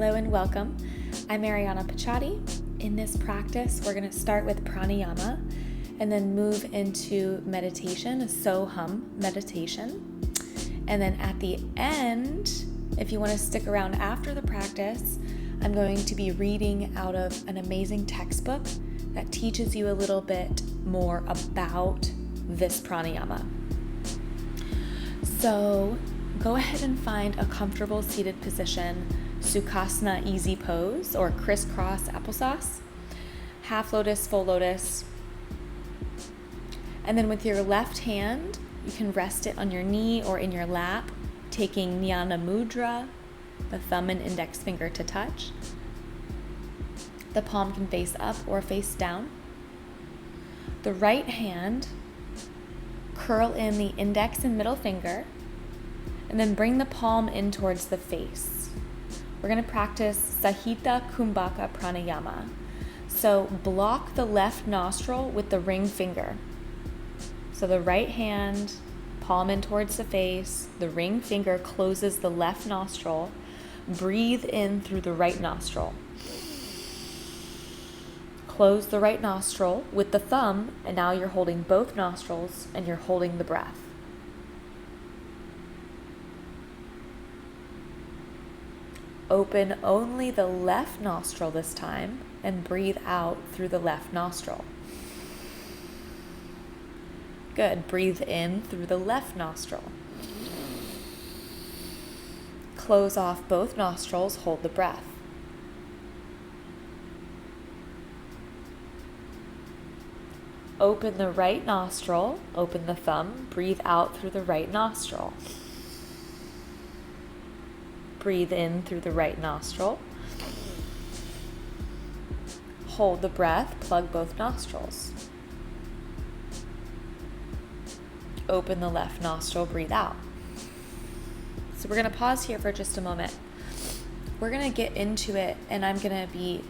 Hello and welcome. I'm Ariana Pachati. In this practice, we're going to start with pranayama and then move into meditation, a SoHum meditation. And then at the end, if you want to stick around after the practice, I'm going to be reading out of an amazing textbook that teaches you a little bit more about this pranayama. So go ahead and find a comfortable seated position, Sukhasana easy pose or crisscross applesauce, half lotus, full lotus. And then with your left hand, you can rest it on your knee or in your lap, taking Jnana Mudra, the thumb and index finger to touch. The palm can face up or face down. The right hand, curl in the index and middle finger, and then bring the palm in towards the face. We're going to practice Sahita Kumbhaka Pranayama. So block the left nostril with the ring finger. So the right hand, palm in towards the face, the ring finger closes the left nostril. Breathe in through the right nostril. Close the right nostril with the thumb, and now you're holding both nostrils and you're holding the breath. Open only the left nostril this time and breathe out through the left nostril. Good. Breathe in through the left nostril. Close off both nostrils, hold the breath. Open the right nostril, open the thumb, breathe out through the right nostril. Breathe in through the right nostril. Hold the breath, plug both nostrils. Open the left nostril, breathe out. So we're going to pause here for just a moment. We're going to get into it, and I'm going to be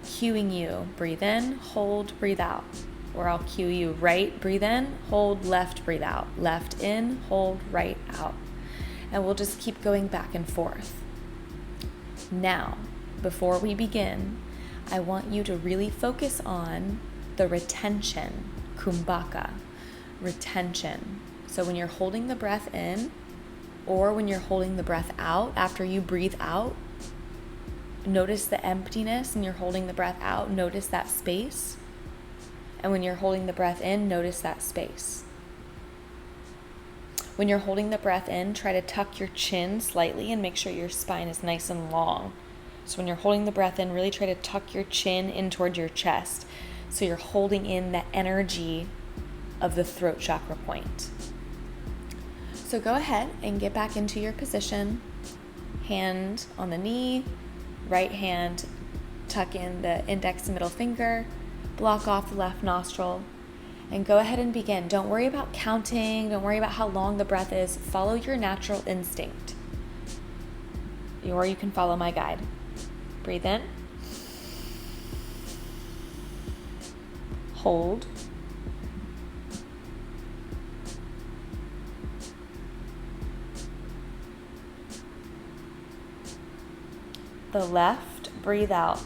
cueing you. Breathe in, hold, breathe out. Or I'll cue you right, breathe in, hold, left, breathe out. Left in, hold, right out. And we'll just keep going back and forth. Now, before we begin, I want you to really focus on the retention, Kumbhaka, retention. So when you're holding the breath in, or when you're holding the breath out, after you breathe out, notice the emptiness and you're holding the breath out, notice that space. And when you're holding the breath in, notice that space. When you're holding the breath in, try to tuck your chin slightly and make sure your spine is nice and long. So when you're holding the breath in, really try to tuck your chin in toward your chest. So you're holding in the energy of the throat chakra point. So go ahead and get back into your position. Hand on the knee, right hand, tuck in the index and middle finger, block off the left nostril, and go ahead and begin. Don't worry about counting. Don't worry about how long the breath is. Follow your natural instinct. Or you can follow my guide. Breathe in. Hold. The left, breathe out.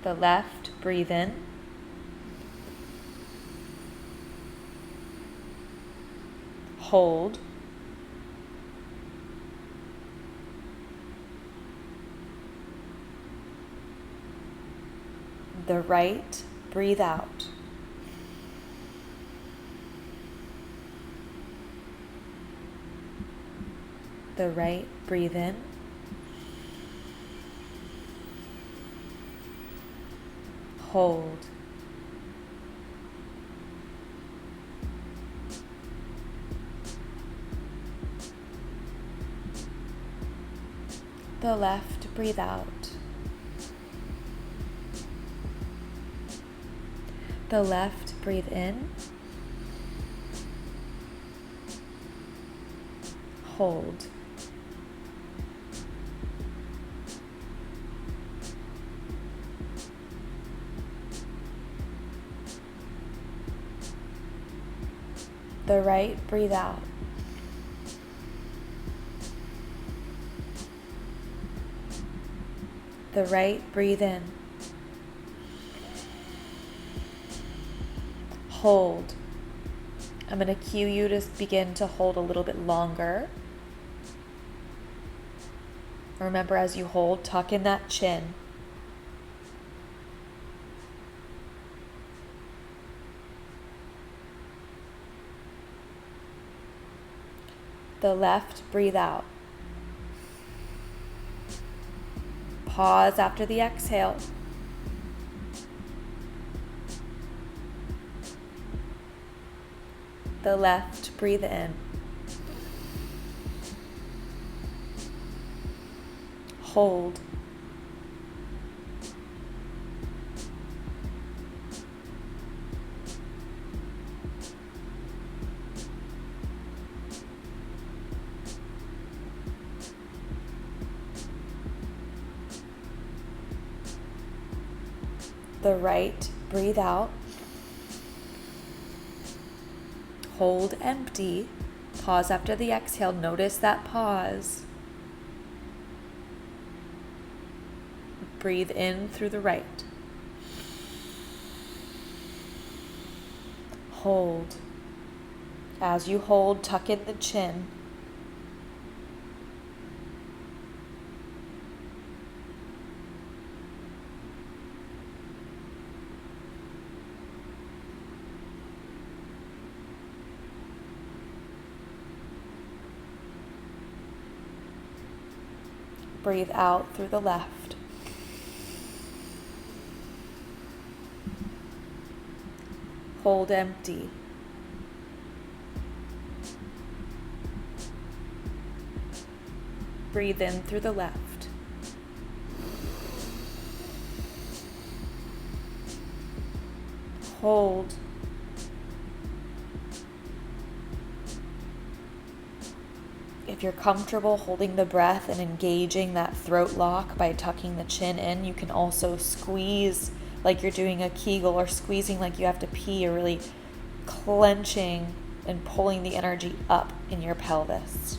The left, breathe in. Hold. The right, breathe out. The right, breathe in. Hold. The left, breathe out. The left, breathe in. Hold. The right, breathe out. The right, breathe in. Hold. I'm going to cue you to begin to hold a little bit longer. Remember, as you hold, tuck in that chin. The left, breathe out. Pause after the exhale. The left, breathe in. Hold. The right, breathe out. Hold empty. Pause after the exhale. Notice that pause. Breathe in through the right. Hold. As you hold, tuck in the chin. Breathe out through the left. Hold empty. Breathe in through the left. Hold. If you're comfortable holding the breath and engaging that throat lock by tucking the chin in, you can also squeeze like you're doing a Kegel, or squeezing like you have to pee, or really clenching and pulling the energy up in your pelvis.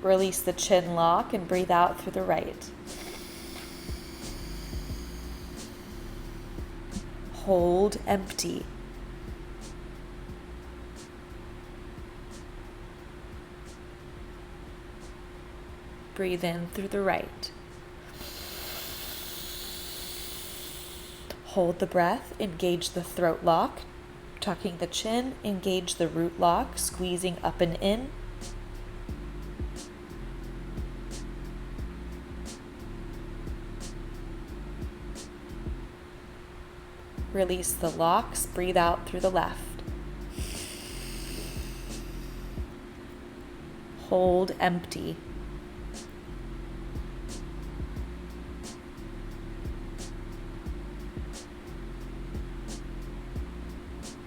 Release the chin lock and breathe out through the right. Hold empty. Breathe in through the right. Hold the breath, engage the throat lock, tucking the chin, engage the root lock, squeezing up and in. Release the locks, breathe out through the left. Hold empty.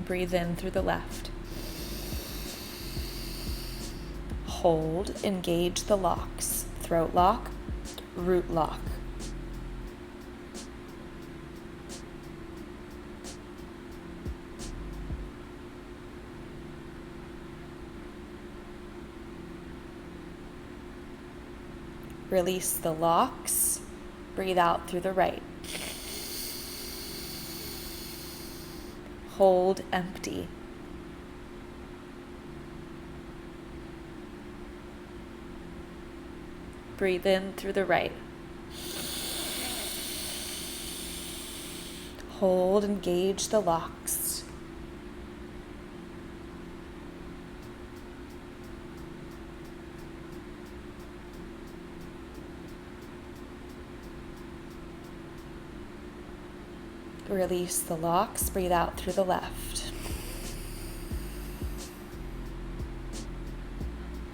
Breathe in through the left. Hold, engage the locks. Throat lock, root lock. Release the locks. Breathe out through the right. Hold empty. Breathe in through the right. Hold, engage the locks. Release the locks, breathe out through the left.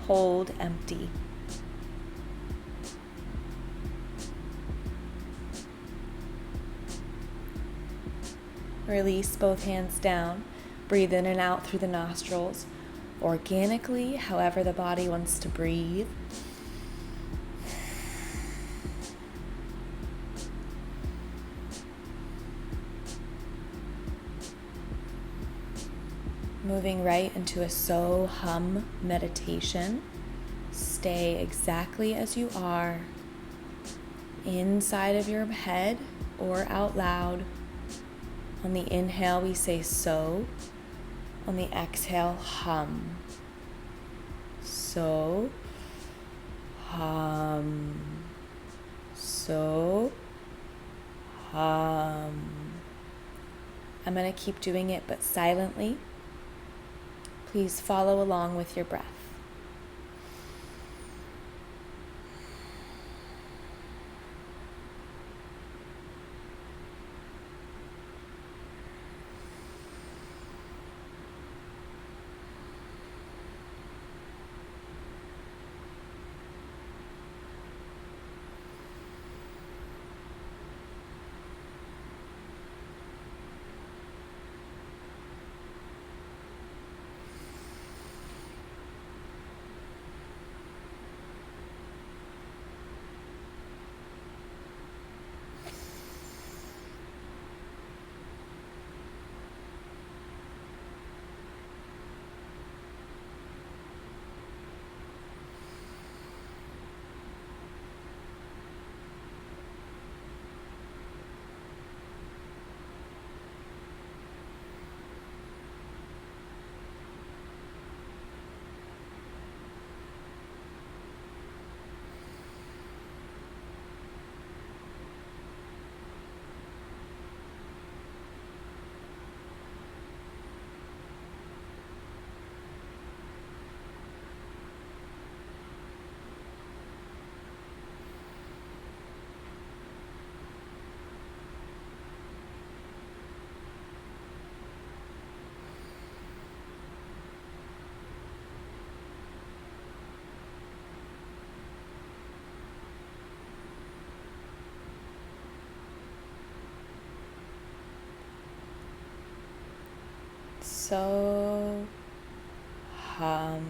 Hold empty. Release both hands down. Breathe in and out through the nostrils, organically, however the body wants to breathe. moving right into a SoHum meditation. Stay exactly as you are, inside of your head or out loud. On the inhale, we say so. On the exhale, hum. So, hum. So, hum. I'm going to keep doing it, but silently. Please follow along with your breath. So, hum.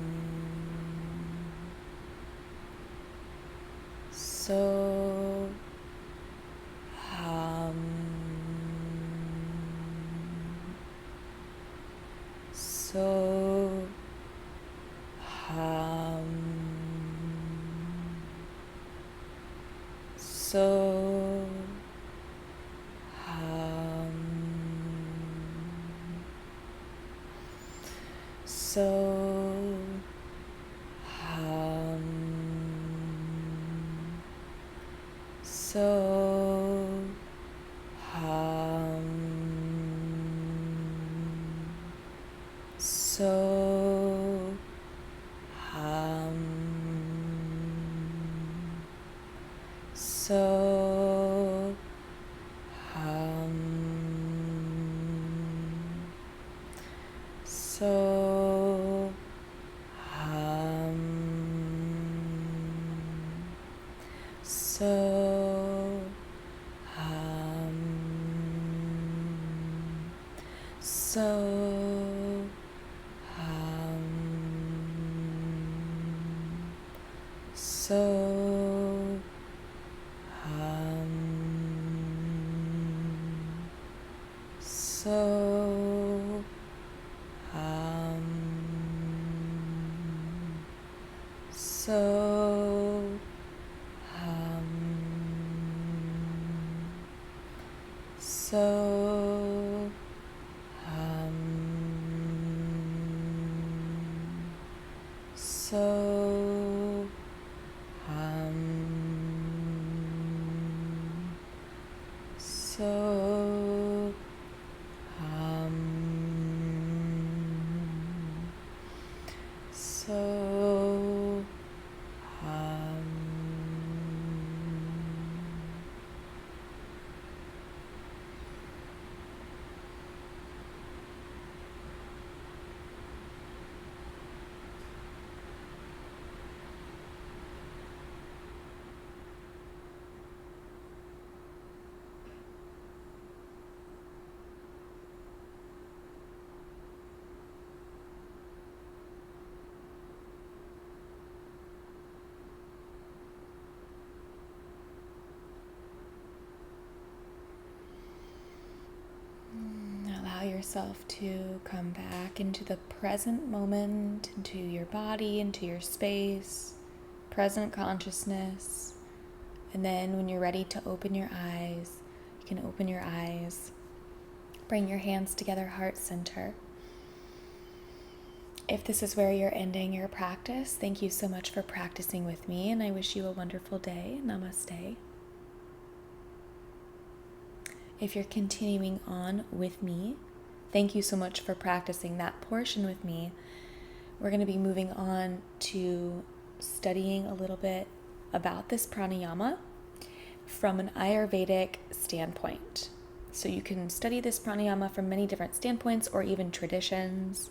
So, hum. So, hum. So, hum. So, hum. So, hum. So, hum. So, hum. So, hum. So, hum. So, hum. So, hum. So, hum. So, hum. So, hum. So, hum. So, hum. So, hum. yourself to come back into the present moment, into your body, into your space, present consciousness. And then when you're ready to open your eyes, you can open your eyes. Bring your hands together, heart center. If this is where you're ending your practice, thank you so much for practicing with me, and I wish you a wonderful day. Namaste. If you're continuing on with me, thank you so much for practicing that portion with me. We're going to be moving on to studying a little bit about this pranayama from an Ayurvedic standpoint. So you can study this pranayama from many different standpoints or even traditions.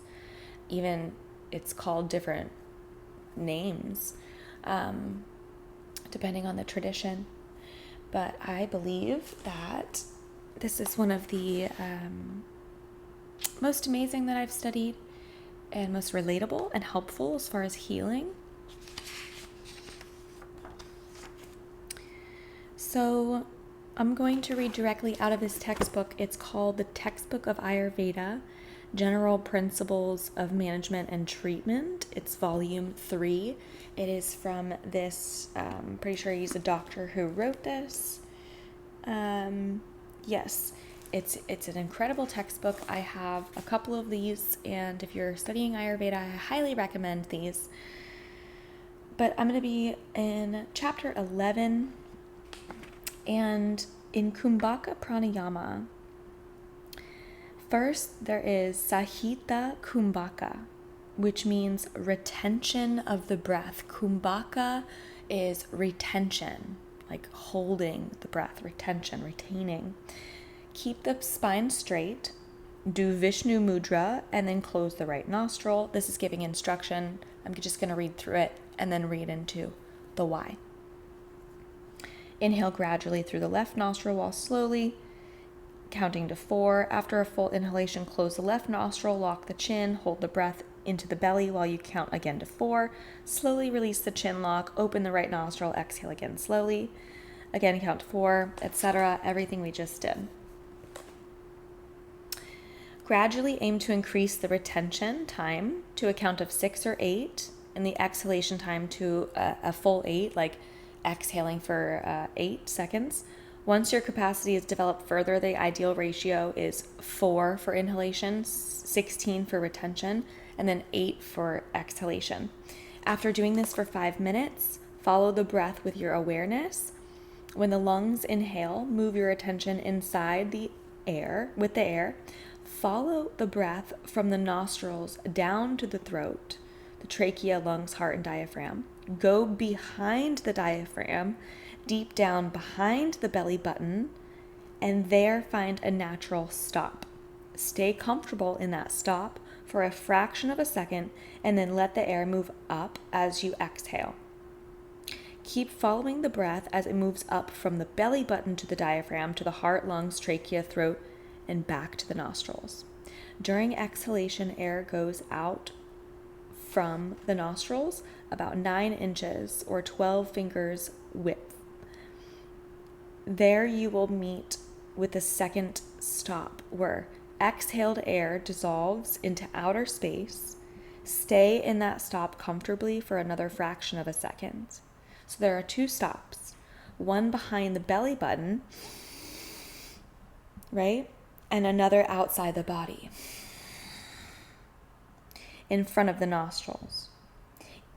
Even it's called different names, depending on the tradition. But I believe that this is one of the most amazing that I've studied and most relatable and helpful as far as healing. So I'm going to read directly out of this textbook. It's called The Textbook of Ayurveda, General Principles of Management and Treatment. It's volume 3. It is from this, I'm pretty sure he's a doctor who wrote this. Yes, it's an incredible textbook. I have a couple of these, and if you're studying Ayurveda, I highly recommend these. But I'm going to be in chapter 11, and in Kumbhaka Pranayama, first there is Sahita Kumbhaka, which means retention of the breath. Kumbhaka is retention, like holding the breath, retention, retaining. Keep the spine straight, do Vishnu Mudra, and then close the right nostril. This is giving instruction. I'm just going to read through it and then read into the why. Inhale gradually through the left nostril while slowly counting to 4. After a full inhalation, close the left nostril, lock the chin, hold the breath into the belly while you count again to 4. Slowly release the chin lock, open the right nostril, exhale again slowly. Again, count to 4, etc. Everything we just did. Gradually aim to increase the retention time to a count of 6 or 8, and the exhalation time to a full 8, like exhaling for 8 seconds. Once your capacity is developed further, the ideal ratio is 4 for inhalation, 16 for retention, and then 8 for exhalation. After doing this for 5 minutes, follow the breath with your awareness. When the lungs inhale, move your attention inside the air, with the air. Follow the breath from the nostrils down to the throat, the trachea, lungs, heart, and diaphragm. Go behind the diaphragm, deep down behind the belly button, and there find a natural stop. Stay comfortable in that stop for a fraction of a second, and then let the air move up as you exhale. Keep following the breath as it moves up from the belly button to the diaphragm, to the heart, lungs, trachea, throat, and back to the nostrils. During exhalation, air goes out from the nostrils about 9 inches or 12 fingers width. There you will meet with the second stop, where exhaled air dissolves into outer space. Stay in that stop comfortably for another fraction of a second. So there are 2 stops, one behind the belly button, right? And another outside the body, in front of the nostrils.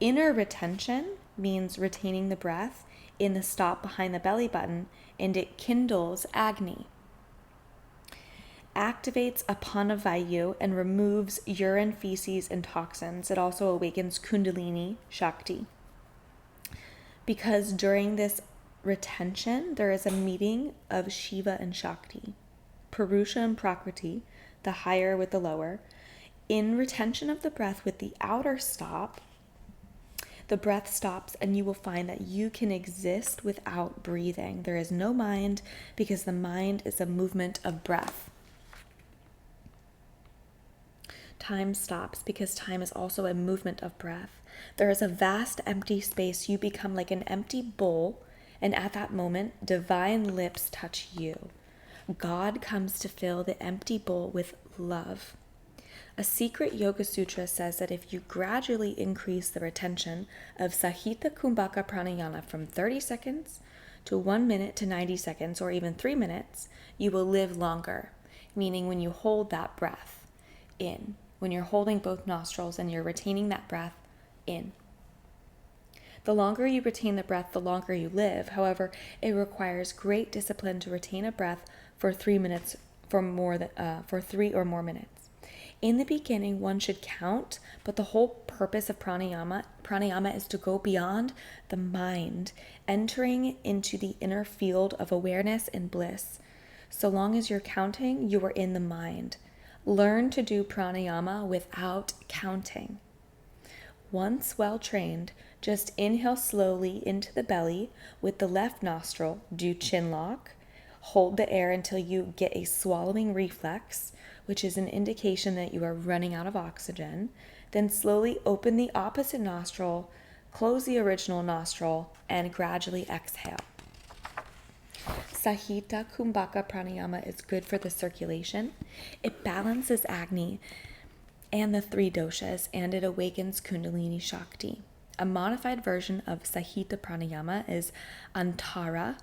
Inner retention means retaining the breath in the stop behind the belly button, and it kindles Agni, activates Apana Vayu, and removes urine, feces, and toxins. It also awakens Kundalini Shakti. Because during this retention, there is a meeting of Shiva and Shakti, Purusha and Prakriti, the higher with the lower. In retention of the breath with the outer stop, the breath stops, and you will find that you can exist without breathing. There is no mind, because the mind is a movement of breath. Time stops, because time is also a movement of breath. There is a vast empty space. You become like an empty bowl, and at that moment, divine lips touch you. God comes to fill the empty bowl with love. A secret yoga sutra says that if you gradually increase the retention of Sahita Kumbhaka Pranayama from 30 seconds to 1 minute to 90 seconds, or even 3 minutes, you will live longer. Meaning when you hold that breath in, when you're holding both nostrils and you're retaining that breath in. The longer you retain the breath, the longer you live. However, it requires great discipline to retain a breath for 3 minutes, for 3 or more minutes. In the beginning, one should count, but the whole purpose of pranayama is to go beyond the mind, entering into the inner field of awareness and bliss. So long as you're counting, you are in the mind. Learn to do pranayama without counting. Once well trained, just inhale slowly into the belly with the left nostril, do chin lock, hold the air until you get a swallowing reflex, which is an indication that you are running out of oxygen. Then slowly open the opposite nostril, close the original nostril, and gradually exhale. Sahita Kumbhaka Pranayama is good for the circulation. It balances Agni and the 3 doshas, and it awakens Kundalini Shakti. A modified version of Sahita Pranayama is Antara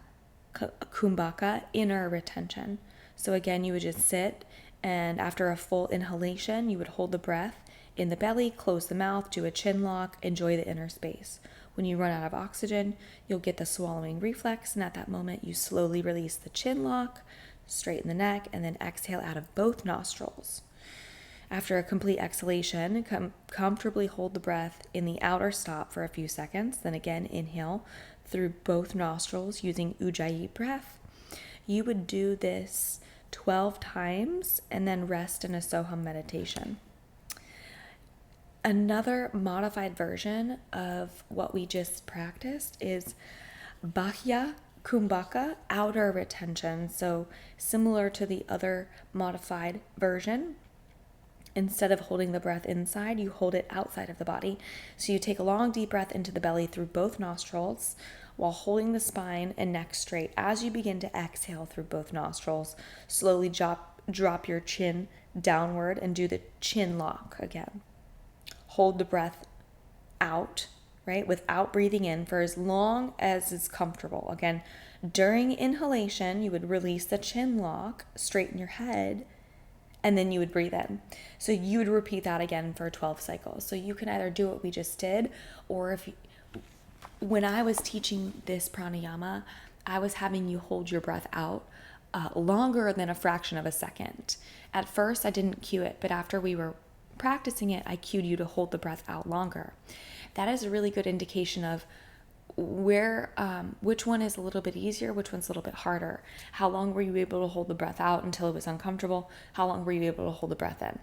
Kumbhaka, inner retention. So again, you would just sit, and after a full inhalation, you would hold the breath in the belly, close the mouth, do a chin lock, enjoy the inner space. When you run out of oxygen, you'll get the swallowing reflex, and at that moment, you slowly release the chin lock, straighten the neck, and then exhale out of both nostrils. After a complete exhalation, comfortably hold the breath in the outer stop for a few seconds, then again inhale through both nostrils using Ujjayi breath. You would do this 12 times and then rest in a SoHum meditation. Another modified version of what we just practiced is Bahya Kumbhaka, outer retention. So similar to the other modified version, instead of holding the breath inside, you hold it outside of the body. So you take a long deep breath into the belly through both nostrils while holding the spine and neck straight. As you begin to exhale through both nostrils, slowly drop your chin downward and do the chin lock again. Hold the breath out, right, without breathing in for as long as is comfortable. Again, during inhalation, you would release the chin lock, straighten your head, and then you would breathe in. So you would repeat that again for 12 cycles. So you can either do what we just did, or when I was teaching this pranayama, I was having you hold your breath out longer than a fraction of a second. At first, I didn't cue it, but after we were practicing it, I cued you to hold the breath out longer. That is a really good indication of which one is a little bit easier, which one's a little bit harder. How long were you able to hold the breath out until it was uncomfortable? How long were you able to hold the breath in?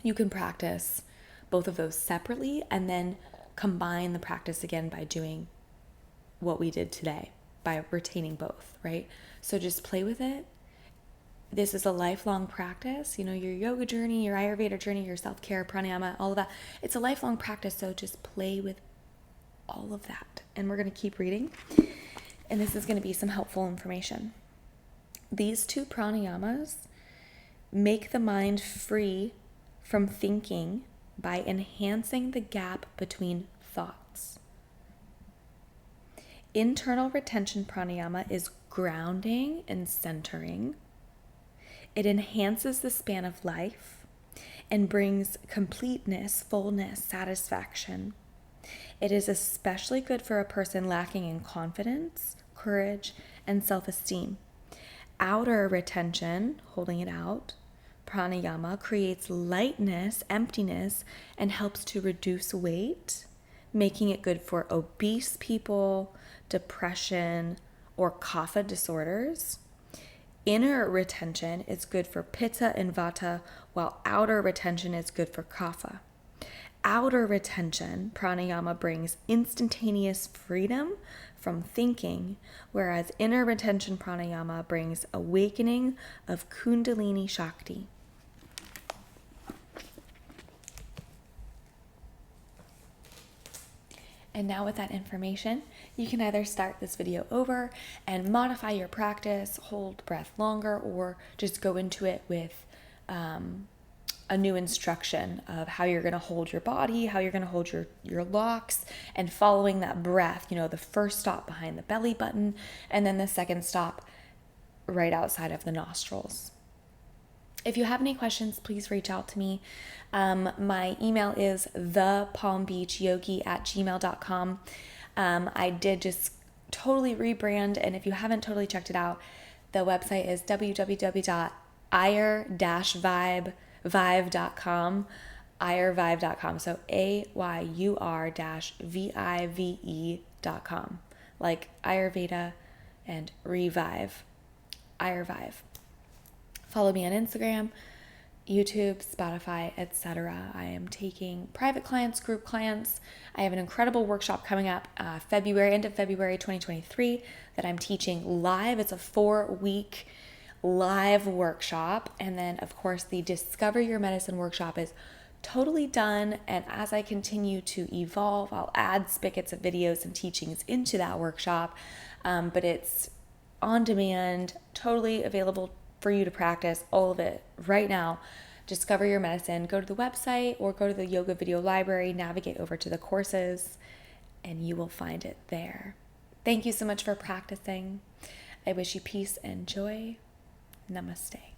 You can practice both of those separately and then combine the practice again by doing what we did today, by retaining both, right? So just play with it. This is a lifelong practice, your yoga journey, your Ayurveda journey, your self-care, pranayama, all of that. It's a lifelong practice, so just play with all of that. And we're going to keep reading, and this is going to be some helpful information. These 2 pranayamas make the mind free from thinking by enhancing the gap between thoughts. Internal retention pranayama is grounding and centering. It enhances the span of life and brings completeness, fullness, satisfaction. It is especially good for a person lacking in confidence, courage, and self-esteem. Outer retention, holding it out, pranayama creates lightness, emptiness, and helps to reduce weight, making it good for obese people, depression, or kapha disorders. Inner retention is good for pitta and vata, while outer retention is good for kapha. Outer retention, pranayama brings instantaneous freedom from thinking, whereas inner retention pranayama brings awakening of Kundalini Shakti. And now with that information, you can either start this video over and modify your practice, hold breath longer, or just go into it with a new instruction of how you're going to hold your body, how you're going to hold your locks, and following that breath, the first stop behind the belly button, and then the second stop right outside of the nostrils. If you have any questions, please reach out to me. My email is thepalmbeachyogi@gmail.com. I did just totally rebrand, and if you haven't totally checked it out, the website is www.ayur-vive.com, ayur-vive.com, so AYUR-VIVE.com, like Ayurveda and revive, Ayur-Vive. Follow me on Instagram, YouTube, Spotify, etc. I am taking private clients, group clients. I have an incredible workshop coming up end of February 2023 that I'm teaching live. It's a 4-week live workshop. And then, of course, the Discover Your Medicine workshop is totally done. And as I continue to evolve, I'll add spigots of videos and teachings into that workshop. But it's on demand, totally available for you to practice all of it right now. Discover Your Medicine. Go to the website or go to the yoga video library, navigate over to the courses, and you will find it there. Thank you so much for practicing. I wish you peace and joy. Namaste.